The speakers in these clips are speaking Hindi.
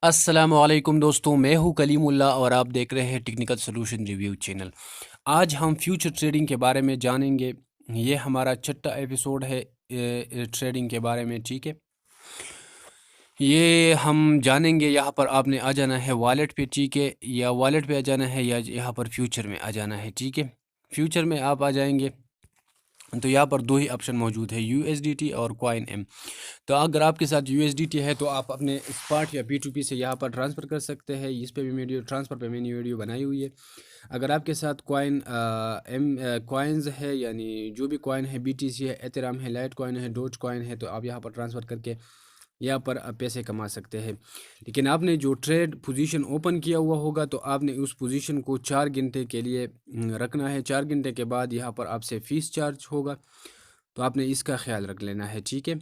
अस्सलामुअलैकुम दोस्तों, मैं हूं कलीमुल्ला और आप देख रहे हैं टेक्निकल सॉल्यूशन रिव्यू चैनल। आज हम फ्यूचर ट्रेडिंग के बारे में जानेंगे। ये हमारा छठा एपिसोड है ट्रेडिंग के बारे में, ठीक है। ये हम जानेंगे, यहाँ पर आपने आ जाना है वॉलेट पे, ठीक है, या वॉलेट पे आ जाना है या यहाँ पर फ्यूचर में आ जाना है, ठीक है। फ्यूचर में आप आ जाएंगे तो यहाँ पर दो ही ऑप्शन मौजूद है, USDT और कॉइन एम। तो अगर आपके साथ USDT है तो आप अपने स्पॉट या P2P से यहाँ पर ट्रांसफ़र कर सकते हैं। इस पे भी वीडियो ट्रांसफ़र पे मैंने वीडियो बनाई हुई है। अगर आपके साथ कॉइन्स है, यानी जो भी कॉइन है, BTC है, एथेरियम है, लाइट कॉइन है, डोज कॉइन है, तो आप यहाँ पर ट्रांसफ़र करके यहाँ पर पैसे कमा सकते हैं। लेकिन आपने जो ट्रेड पोजीशन ओपन किया हुआ होगा तो आपने उस पोजीशन को 4 घंटे के लिए रखना है। 4 घंटे के बाद यहाँ पर आपसे फ़ीस चार्ज होगा, तो आपने इसका ख्याल रख लेना है, ठीक है।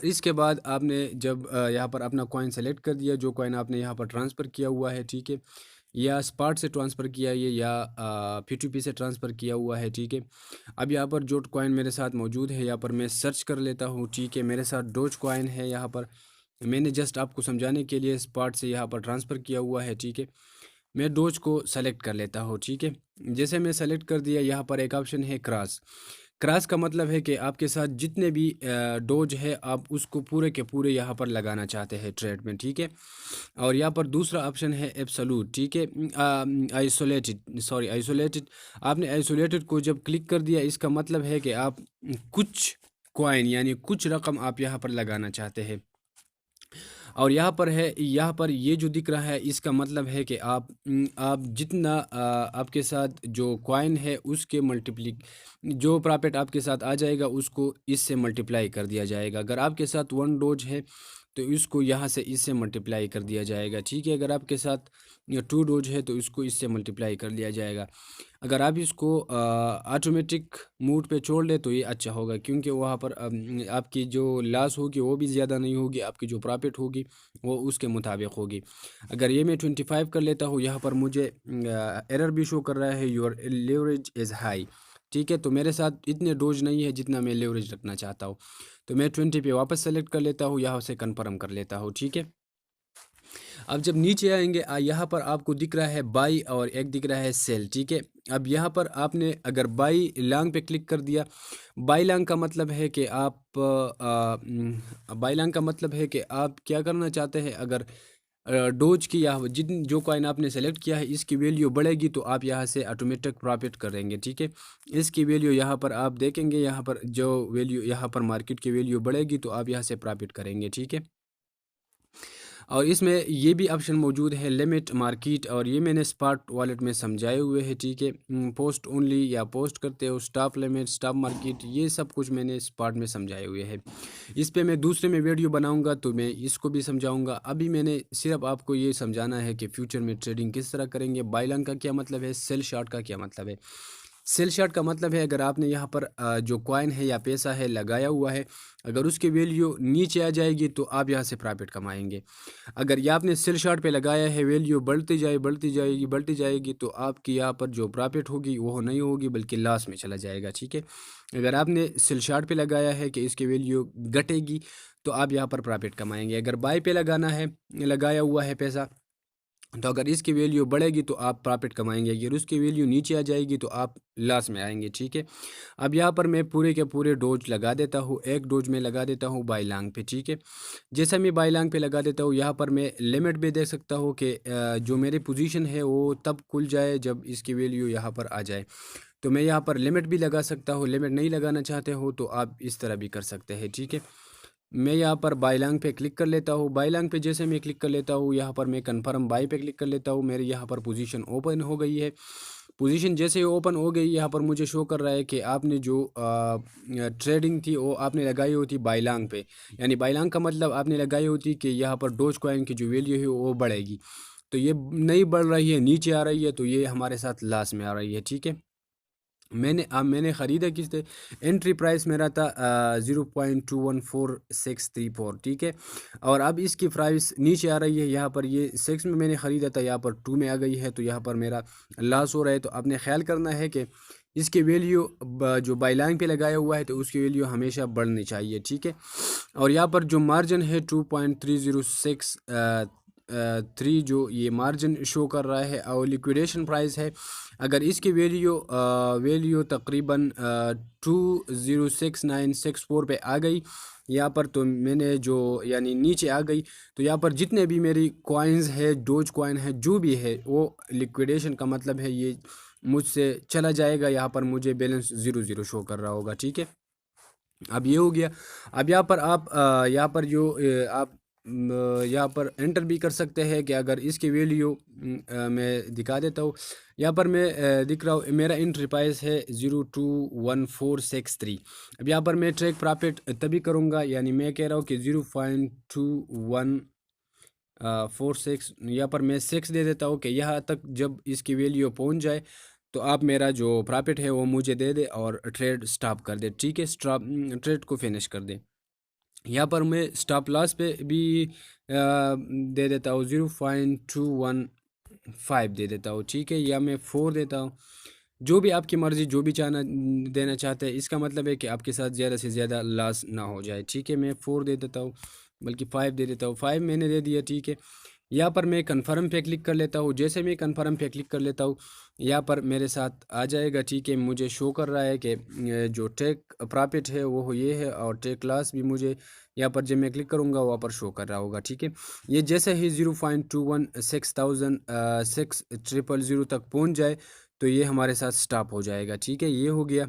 इसके बाद आपने जब यहाँ पर अपना कॉइन सेलेक्ट कर दिया, जो कॉइन आपने यहाँ पर ट्रांसफ़र किया हुआ है, ठीक है, या स्पॉट से ट्रांसफ़र किया है या P2P से ट्रांसफ़र किया हुआ है, ठीक है। अब यहाँ पर जो कॉइन मेरे साथ मौजूद है, यहाँ पर मैं सर्च कर लेता हूँ, ठीक है। मेरे साथ डोज कॉइन है, यहाँ पर मैंने जस्ट आपको समझाने के लिए स्पॉट से यहाँ पर ट्रांसफ़र किया हुआ है, ठीक है। मैं डोज को सेलेक्ट कर लेता हूँ, ठीक है। जैसे मैं सेलेक्ट कर दिया, यहाँ पर एक ऑप्शन है क्रॉस। क्रॉस का मतलब है कि आपके साथ जितने भी डोज है आप उसको पूरे के पूरे यहाँ पर लगाना चाहते हैं ट्रेड में, ठीक है। और यहाँ पर दूसरा ऑप्शन है एब्सोल्यूट, ठीक है। आइसोलेटेड। आपने आइसोलेटेड को जब क्लिक कर दिया, इसका मतलब है कि आप कुछ कॉइन यानी कुछ रकम आप यहाँ पर लगाना चाहते हैं। और यहाँ पर ये जो दिख रहा है, इसका मतलब है कि आप जितना आपके साथ जो कॉइन है उसके मल्टीप्ली जो प्रॉफिट आपके साथ आ जाएगा उसको इससे मल्टीप्लाई कर दिया जाएगा। अगर आपके साथ 1 डोज है तो इसको यहाँ से इससे मल्टीप्लाई कर दिया जाएगा, ठीक है। अगर आपके साथ 2 डोज है तो इसको इससे मल्टीप्लाई कर दिया जाएगा। अगर आप इसको ऑटोमेटिक मोड पे छोड़ ले तो ये अच्छा होगा, क्योंकि वहाँ पर आपकी जो लॉस होगी वो भी ज़्यादा नहीं होगी, आपकी जो प्रॉफिट होगी वो उसके मुताबिक होगी। अगर ये मैं 25 कर लेता हूँ, यहाँ पर मुझे एरर भी शो कर रहा है, योर लेवरेज इज़ हाई, ठीक है। तो मेरे साथ इतने डोज नहीं है जितना मैं लेवरेज रखना चाहता हूँ, तो मैं 20 पे वापस सेलेक्ट कर लेता हूँ, यहाँ से कन्फर्म कर लेता हूँ, ठीक है। अब जब नीचे आएंगे यहाँ पर आपको दिख रहा है बाई और एक दिख रहा है सेल, ठीक है। अब यहाँ पर आपने अगर बाई लॉन्ग पे क्लिक कर दिया, बाई लॉन्ग का मतलब है कि बाई लॉन्ग का मतलब है कि आप क्या करना चाहते हैं। अगर डोज की या जितनी जो कॉइन आपने सेलेक्ट किया है इसकी वैल्यू बढ़ेगी तो आप यहाँ से ऑटोमेटिक प्रॉफिट करेंगे, ठीक है। इसकी वैल्यू यहाँ पर आप देखेंगे, यहाँ पर जो वैल्यू यहाँ पर मार्केट की वैल्यू बढ़ेगी तो आप यहाँ से प्रॉफिट करेंगे, ठीक है। और इसमें ये भी ऑप्शन मौजूद है लिमिट मार्केट, और ये मैंने स्पॉट वॉलेट में समझाए हुए हैं, ठीक है। पोस्ट ओनली या पोस्ट करते हो, स्टॉप लिमिट, स्टॉप मार्केट, ये सब कुछ मैंने स्पॉट में समझाए हुए हैं। इस पे मैं दूसरे में वीडियो बनाऊंगा तो मैं इसको भी समझाऊंगा। अभी मैंने सिर्फ आपको ये समझाना है कि फ्यूचर में ट्रेडिंग किस तरह करेंगे। बाय लॉन्ग का क्या मतलब है, सेल शॉर्ट का क्या मतलब है। सेल शॉर्ट का मतलब है अगर आपने यहाँ पर जो कॉइन है या पैसा है लगाया हुआ है, अगर उसकी वैल्यू नीचे आ जाएगी तो आप यहाँ से प्रॉफिट कमाएंगे। अगर ये आपने सेल शॉर्ट पे लगाया है, वैल्यू बढ़ती जाएगी तो आपकी यहाँ पर जो प्रॉफिट होगी वो नहीं होगी बल्कि लॉस में चला जाएगा, ठीक है। अगर आपने सेल शॉर्ट पे लगाया है कि इसकी वैल्यू घटेगी तो आप यहाँ पर प्रॉफिट कमाएंगे। अगर बाय पे लगाया हुआ है पैसा, तो अगर इसकी वैल्यू बढ़ेगी तो आप प्रॉफिट कमाएंगे, अगर उसकी वैल्यू नीचे आ जाएगी तो आप लॉस में आएंगे, ठीक है। अब यहाँ पर मैं पूरे के पूरे डोज लगा देता हूँ। एक डोज में लगा देता हूँ बाई लॉन्ग पे, ठीक है। जैसा मैं बाई लॉन्ग पे लगा देता हूँ, यहाँ पर मैं लिमिट भी देख सकता हूँ कि जो मेरी पोजीशन है वो तब खुल जाए जब इसकी वैल्यू यहाँ पर आ जाए। तो मैं यहाँ पर लिमिट भी लगा सकता हूँ। लिमिट नहीं लगाना चाहते हो तो आप इस तरह भी कर सकते हैं, ठीक है। मैं यहाँ पर बाय लॉन्ग पे क्लिक कर लेता हूँ। बाय लॉन्ग पे जैसे मैं क्लिक कर लेता हूँ, यहाँ पर मैं कन्फर्म बाय पे क्लिक कर लेता हूँ। मेरी यहाँ पर पोजीशन ओपन हो गई है। पोजीशन जैसे ही ओपन हो गई, यहाँ पर मुझे शो कर रहा है कि आपने जो ट्रेडिंग थी वो आपने लगाई हुई थी बाय लॉन्ग पे, यानी बाय लॉन्ग का मतलब आपने लगाई होती कि यहाँ पर डोज कॉइन की जो वैल्यू है वो बढ़ेगी। तो ये नहीं बढ़ रही है, नीचे आ रही है, तो ये हमारे साथ लॉस में आ रही है, ठीक है। मैंने ख़रीदा किस थे, एंट्री प्राइस मेरा था 0.214634, ठीक है। और अब इसकी प्राइस नीचे आ रही है, यहाँ पर ये 6 में मैंने ख़रीदा था, यहाँ पर 2 में आ गई है, तो यहाँ पर मेरा लॉस हो रहा है। तो आपने ख्याल करना है कि इसकी वैल्यू जो बाई लाइन पे लगाया हुआ है तो उसकी वैल्यू हमेशा बढ़नी चाहिए, ठीक है। और यहाँ पर जो मार्जिन है 2.306 जो ये मार्जिन शो कर रहा है और लिक्विडेशन प्राइस है, अगर इसकी वैल्यू तकरीबन 206,964 पे आ गई यहाँ पर, तो मैंने जो यानी नीचे आ गई, तो यहाँ पर जितने भी मेरी कॉइन्स है, डोज कॉइन है, जो भी है वो लिक्विडेशन का मतलब है ये मुझसे चला जाएगा। यहाँ पर मुझे बैलेंस 0 0 शो कर रहा होगा, ठीक है। अब ये हो गया। अब यहाँ पर आप यहाँ पर जो आप यहाँ पर एंटर भी कर सकते हैं कि अगर इसकी वैल्यू मैं दिखा देता हूँ। यहाँ पर मैं दिख रहा हूँ, मेरा एंट्री प्राइस है 0.21463। अब यहाँ पर मैं ट्रेक प्रॉफिट तभी करूँगा, यानी मैं कह रहा हूँ कि 0.2146, यहाँ पर मैं 6 दे देता हूँ कि यहाँ तक जब इसकी वैल्यू पहुँच जाए तो आप मेरा जो प्रॉफिट है वो मुझे दे दे और ट्रेड स्टॉप कर दे, ठीक है। स्टॉप ट्रेड को फिनिश कर दे। यहाँ पर मैं स्टॉप लॉस पे भी दे देता हूँ 0.215 दे देता हूँ, ठीक है, या मैं 4 देता हूँ। जो भी आपकी मर्ज़ी, जो भी देना चाहते हैं, इसका मतलब है कि आपके साथ ज़्यादा से ज़्यादा लॉस ना हो जाए, ठीक है। मैं 4 दे देता हूँ, बल्कि 5 दे देता हूँ। 5 मैंने दे दिया, ठीक है। यहाँ पर मैं कन्फर्म पे क्लिक कर लेता हूँ। जैसे मैं कन्फर्म पे क्लिक कर लेता हूँ, यहाँ पर मेरे साथ आ जाएगा, ठीक है। मुझे शो कर रहा है कि जो टेक प्रॉफिट है वो ये है, और टेक लॉस भी मुझे यहाँ पर जब मैं क्लिक करूँगा वहाँ पर शो कर रहा होगा, ठीक है। ये जैसे ही 0.216000 तक पहुँच जाए तो ये हमारे साथ स्टॉप हो जाएगा, ठीक है। ये हो गया।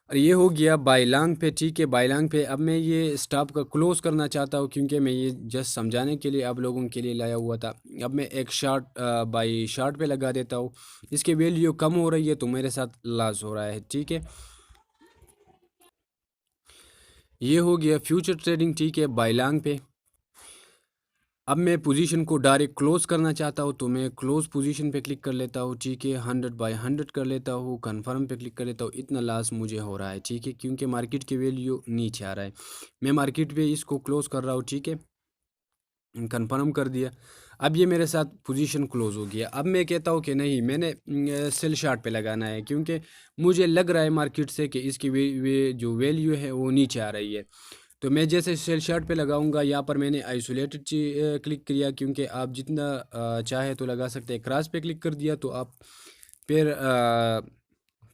और ये हो गया बाईलांग पे, ठीक है। बाईलांग पे अब मैं ये स्टॉप का क्लोज़ करना चाहता हूँ, क्योंकि मैं ये जस्ट समझाने के लिए आप लोगों के लिए लाया हुआ था। अब मैं एक शार्ट बाई शार्ट पे लगा देता हूँ। इसकी वैल्यू कम हो रही है तो मेरे साथ लॉस हो रहा है, ठीक है। ये हो गया फ्यूचर ट्रेडिंग, ठीक है, बाईलांग पे। अब मैं पोजीशन को डायरेक्ट क्लोज़ करना चाहता हूँ तो मैं क्लोज़ पोजीशन पे क्लिक कर लेता हूँ, ठीक है। 100/100 कर लेता हूँ, कन्फर्म पे क्लिक कर लेता हूँ। इतना लॉस मुझे हो रहा है, ठीक है, क्योंकि मार्केट की वैल्यू नीचे आ रहा है। मैं मार्केट पे इसको क्लोज़ कर रहा हूँ, ठीक है, कन्फर्म कर दिया। अब ये मेरे साथ पोजीशन क्लोज़ हो गया। अब मैं कहता हूँ कि नहीं, मैंने सेल शार्ट पे लगाना है, क्योंकि मुझे लग रहा है मार्केट से कि इसकी वे जो वैल्यू है वो नीचे आ रही है। तो मैं जैसे सेल शार्ट पे लगाऊंगा, यहाँ पर मैंने आइसोलेटेड क्लिक किया, क्योंकि आप जितना चाहे तो लगा सकते हैं। क्रॉस पे क्लिक कर दिया तो आप फिर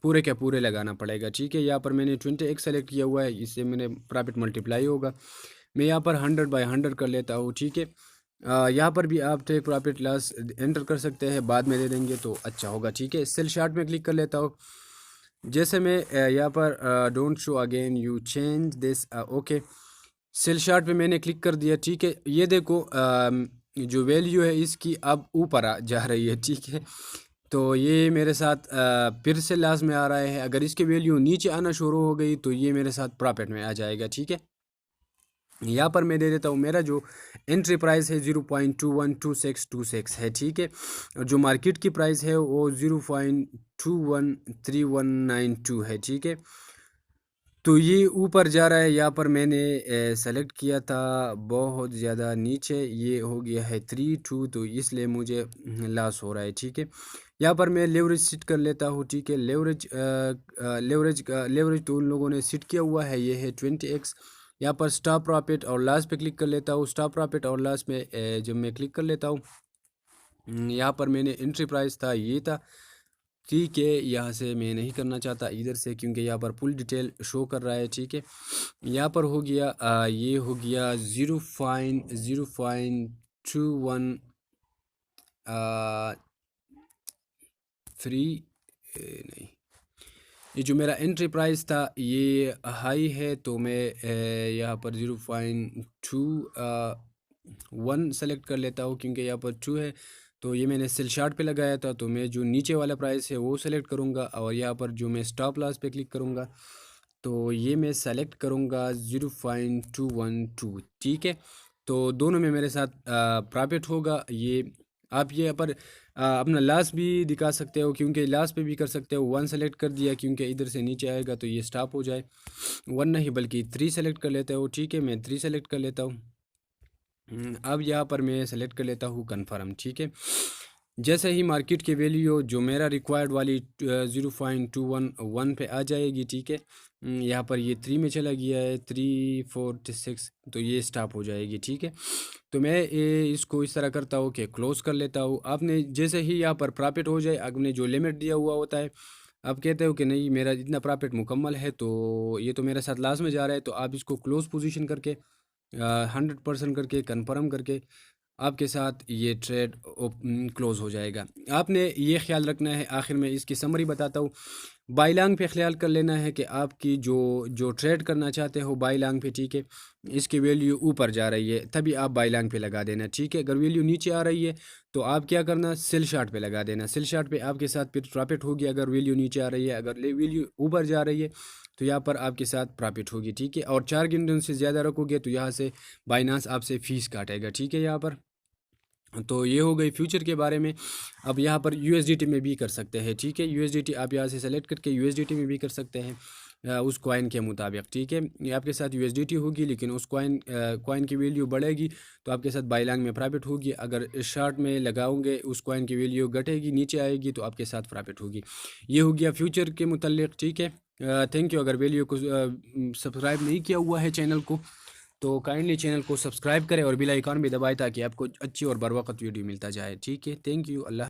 पूरे के पूरे लगाना पड़ेगा, ठीक है। यहाँ पर मैंने 20x सेलेक्ट किया हुआ है, इससे मैंने प्रॉफिट मल्टीप्लाई होगा। मैं यहाँ पर 100/100 कर लेता हूँ, ठीक है। यहाँ पर भी आप टेक प्रॉफिट लॉस एंटर कर सकते हैं, बाद में दे देंगे तो अच्छा होगा, ठीक है। सेल शार्ट में क्लिक कर लेता हूँ। जैसे मैं यहाँ पर don't show again you change this, okay, cell short पे मैंने क्लिक कर दिया, ठीक है। ये देखो जो वैल्यू है इसकी अब ऊपर जा रही है, ठीक है। तो ये मेरे साथ फिर से लॉस में आ रहा है। अगर इसकी वैल्यू नीचे आना शुरू हो गई तो ये मेरे साथ प्रॉफिट में आ जाएगा, ठीक है। यहाँ पर मैं दे देता हूँ, मेरा जो एंट्री प्राइस है 0.212626 है, ठीक है। और जो मार्केट की प्राइस है वो 0.213192 है, ठीक है। तो ये ऊपर जा रहा है। यहाँ पर मैंने सेलेक्ट किया था बहुत ज़्यादा नीचे, ये हो गया है 3.2, तो इसलिए मुझे लॉस हो रहा है, ठीक है। यहाँ पर मैं लेवरेज सेट कर लेता हूँ, ठीक है। लेवरेज तो उन लोगों ने सेट किया हुआ है, ये है 20x। यहाँ पर स्टॉप प्रॉफिट और लॉस पे क्लिक कर लेता हूँ। स्टॉप प्रॉफिट और लॉस में जब मैं क्लिक कर लेता हूँ, यहाँ पर मैंने एंट्री प्राइस था ये था, ठीक है। यहाँ से मैं नहीं करना चाहता इधर से, क्योंकि यहाँ पर फुल डिटेल शो कर रहा है, ठीक है। यहाँ पर हो गया ये हो गया 0.21 3 नहीं, ये जो मेरा एंट्री प्राइस था ये हाई है, तो मैं यहाँ पर 0.21 सेलेक्ट कर लेता हूँ, क्योंकि यहाँ पर 2 है। तो ये मैंने सेल शार्ट पे लगाया था, तो मैं जो नीचे वाला प्राइस है वो सेलेक्ट करूँगा, और यहाँ पर जो मैं स्टॉप लॉस पे क्लिक करूँगा तो ये मैं सेलेक्ट करूँगा 0.212, ठीक है। तो दोनों में मेरे साथ प्रॉफिट होगा। ये आप ये पर अपना लास्ट भी दिखा सकते हो, क्योंकि लास्ट पे भी कर सकते हो। 1 सेलेक्ट कर दिया, क्योंकि इधर से नीचे आएगा तो ये स्टॉप हो जाए। 1 नहीं बल्कि 3 सेलेक्ट कर लेते हो, ठीक है। मैं 3 सेलेक्ट कर लेता हूँ। अब यहाँ पर मैं सेलेक्ट कर लेता हूँ कन्फर्म, ठीक है। जैसे ही मार्केट की वैल्यू जो मेरा रिक्वायर्ड वाली 0.211 पे आ जाएगी, ठीक है, यहाँ पर ये 3 में चला गया है, 346, तो ये स्टॉप हो जाएगी, ठीक है। तो मैं इसको इस तरह करता हूँ कि क्लोज कर लेता हूँ। आपने जैसे ही यहाँ पर प्रॉफिट हो जाए, आपने जो लिमिट दिया हुआ होता है, आप कहते हो कि नहीं मेरा इतना प्रॉफिट मुकम्मल है, तो ये तो मेरे साथ लॉस में जा रहा है, तो आप इसको क्लोज पोजीशन करके 100% करके कन्फर्म करके आपके साथ ये ट्रेड क्लोज हो जाएगा। आपने ये ख्याल रखना है, आखिर में इसकी समरी बताता हूँ। बाई लॉन्ग पे ख्याल कर लेना है कि आपकी जो जो ट्रेड करना चाहते हो बाई लॉन्ग पे, ठीक है, इसकी वैल्यू ऊपर जा रही है तभी आप बाई लॉन्ग पे लगा देना, ठीक है। अगर वैल्यू नीचे आ रही है तो आप क्या करना, सेल शार्ट पे लगा देना। सेल शार्ट पे आपके साथ फिर प्रॉफिट होगी अगर वैल्यू नीचे आ रही है, अगर वैल्यू ऊपर जा रही है तो यहाँ पर आपके साथ प्रॉफिट होगी, ठीक है। और 4 घंटों से ज़्यादा रखोगे तो यहाँ से बाइनांस आपसे फ़ीस काटेगा, ठीक है। यहाँ पर तो ये हो गई फ्यूचर के बारे में। अब यहाँ पर यूएसडीटी में भी कर सकते हैं, ठीक है। यूएसडीटी आप यहाँ से सेलेक्ट करके यूएसडीटी में भी कर सकते हैं उस कॉइन के मुताबिक, ठीक है। ये आपके साथ यूएसडीटी होगी, लेकिन उस कॉइन की वैल्यू बढ़ेगी तो आपके साथ बाई लॉन्ग में प्रॉफिट होगी। अगर शार्ट में लगाओगे उस कॉइन की वैल्यू घटेगी, नीचे आएगी, तो आपके साथ प्रॉफिट होगी। ये हो गया फ्यूचर के मुतल्लिक, ठीक है। Thank you. अगर वैल्यू को सब्सक्राइब नहीं किया हुआ है चैनल को, तो काइंडली चैनल को सब्सक्राइब करें और बेल आइकॉन भी दबाएं ताकि आपको अच्छी और बर वक्त वीडियो मिलता जाए, ठीक है। Thank you. अल्लाह।